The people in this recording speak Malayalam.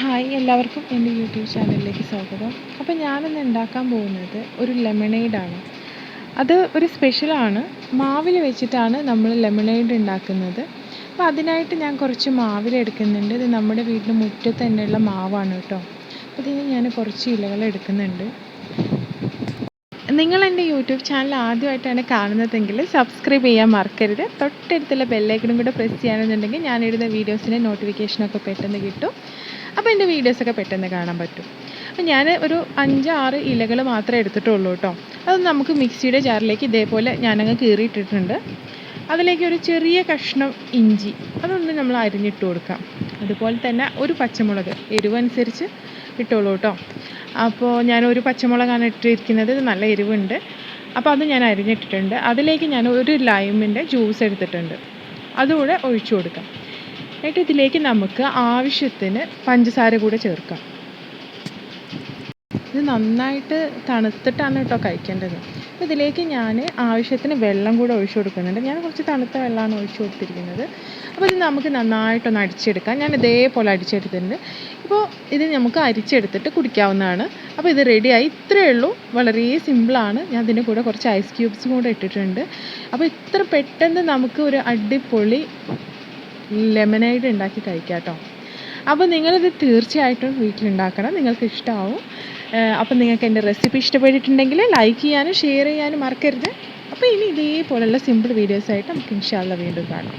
ഹായ് എല്ലാവർക്കും എൻ്റെ യൂട്യൂബ് ചാനലിലേക്ക് സ്വാഗതം. അപ്പോൾ ഞാനിന്ന് ഉണ്ടാക്കാൻ പോകുന്നത് ഒരു ലെമണേഡാണ്. അത് ഒരു സ്പെഷ്യലാണ്. മാവിൽ വെച്ചിട്ടാണ് നമ്മൾ ലെമണേഡ് ഉണ്ടാക്കുന്നത്. അപ്പോൾ അതിനായിട്ട് ഞാൻ കുറച്ച് മാവിൽ എടുക്കുന്നുണ്ട്. ഇത് നമ്മുടെ വീടിൻ്റെ മുറ്റത്ത് തന്നെയുള്ള മാവാണ് കേട്ടോ. അപ്പോൾ ഇതിന് ഞാൻ കുറച്ച് ഇലകൾ എടുക്കുന്നുണ്ട്. നിങ്ങൾ എൻ്റെ യൂട്യൂബ് ചാനൽ ആദ്യമായിട്ടാണ് കാണുന്നതെങ്കിൽ സബ്സ്ക്രൈബ് ചെയ്യാൻ മറക്കരുത്. തൊട്ടടുത്തുള്ള ബെല്ലൈക്കണും കൂടെ പ്രസ് ചെയ്യുകയാണെന്നുണ്ടെങ്കിൽ ഞാനിടുന്ന വീഡിയോസിൻ്റെ നോട്ടിഫിക്കേഷനൊക്കെ പെട്ടെന്ന് കിട്ടും. അപ്പോൾ എൻ്റെ വീഡിയോസൊക്കെ പെട്ടെന്ന് കാണാൻ പറ്റും. അപ്പോൾ ഞാൻ ഒരു 5-6 ഇലകൾ മാത്രമേ എടുത്തിട്ടുള്ളൂ കേട്ടോ. അത് നമുക്ക് മിക്സിയുടെ ജാറിലേക്ക് ഇതേപോലെ ഞാനങ്ങ് കീറിയിട്ടിട്ടുണ്ട്. അതിലേക്ക് ഒരു ചെറിയ കഷ്ണം ഇഞ്ചി അതൊന്ന് നമ്മൾ അരിഞ്ഞിട്ട് കൊടുക്കാം. അതുപോലെ തന്നെ ഒരു പച്ചമുളക് എരിവനുസരിച്ച് ഇട്ടോളൂ കേട്ടോ. അപ്പോൾ ഞാനൊരു പച്ചമുളകാണ് ഇട്ടിരിക്കുന്നത്. ഇത് നല്ല എരിവുണ്ട്. അപ്പോൾ അത് ഞാൻ അരിഞ്ഞിട്ടിട്ടുണ്ട്. അതിലേക്ക് ഞാൻ ഒരു ലൈമിൻ്റെ ജ്യൂസ് എടുത്തിട്ടുണ്ട്. അതുകൂടെ ഒഴിച്ചു കൊടുക്കാം. എന്നിട്ട് ഇതിലേക്ക് നമുക്ക് ആവശ്യത്തിന് പഞ്ചസാര കൂടെ ചേർക്കാം. ഇത് നന്നായിട്ട് തണുത്തിട്ടാണ് കേട്ടോ കഴിക്കേണ്ടത്. അപ്പോൾ ഇതിലേക്ക് ഞാൻ ആവശ്യത്തിന് വെള്ളം കൂടെ ഒഴിച്ചു കൊടുക്കുന്നുണ്ട്. ഞാൻ കുറച്ച് തണുത്ത വെള്ളമാണ് ഒഴിച്ചു കൊടുത്തിരിക്കുന്നത്. അപ്പോൾ ഇത് നമുക്ക് നന്നായിട്ടൊന്ന് അടിച്ചെടുക്കാം. ഞാൻ ഇതേപോലെ അടിച്ചെടുത്തിട്ടുണ്ട്. ഇപ്പോൾ ഇത് നമുക്ക് അരിച്ചെടുത്തിട്ട് കുടിക്കാവുന്നതാണ്. അപ്പോൾ ഇത് റെഡിയായി. ഇത്രയേ ഉള്ളൂ. വളരെ സിമ്പിളാണ്. ഞാൻ ഇതിൻ്റെ കൂടെ കുറച്ച് ഐസ് ക്യൂബ്സും കൂടെ ഇട്ടിട്ടുണ്ട്. അപ്പോൾ ഇത്ര പെട്ടെന്ന് നമുക്ക് ഒരു അടിപൊളി ലെമണേഡ് ഉണ്ടാക്കി കഴിക്കാം കേട്ടോ. അപ്പോൾ നിങ്ങളിത് തീർച്ചയായിട്ടും വീട്ടിലുണ്ടാക്കണം. നിങ്ങൾക്ക് ഇഷ്ടമാവും. അപ്പോൾ നിങ്ങൾക്ക് എൻ്റെ റെസിപ്പി ഇഷ്ടപ്പെട്ടിട്ടുണ്ടെങ്കിൽ ലൈക്ക് ചെയ്യാനും ഷെയർ ചെയ്യാനും മറക്കരുത്. അപ്പോൾ ഇനി ഇതേപോലെയുള്ള സിമ്പിൾ വീഡിയോസായിട്ട് നമുക്ക് ഇൻഷാ അല്ലാഹ് വീണ്ടും കാണാം.